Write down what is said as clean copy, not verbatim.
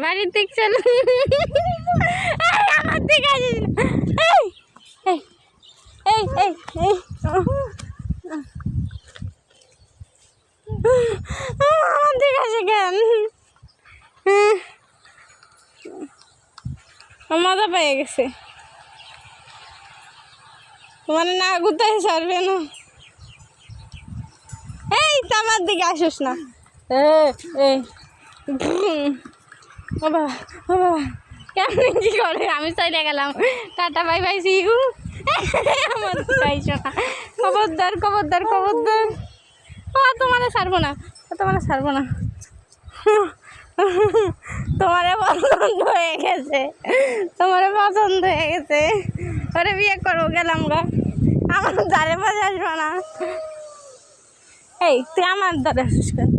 বাড়ির দিক চল। আমার দিকে আসিস না। এই এই এই এই আমার দিকে আসে কেন? মজা পেয়ে গেছে। তোমার না কোথায় ছাড়বে না। এই তো আমার দিকে আসিস না। এই ও বাবা ও বাবা কেমন কি করে? আমি চলে গেলাম। Tata bye bye see you. আমার চাইছো না। খবরদার খবরদার খবরদার। ও তোমারে ছাড়বো না, তোমারে ছাড়বো না। তোমারে পছন্দ হয়ে গেছে, তোমারে পছন্দ হয়ে গেছে। ওরে বিয়ে করবো, গেলাম গা। আমার দ্বারে পাশে আসবো না। এই তুই আমার দ্বারে আসিস কেন?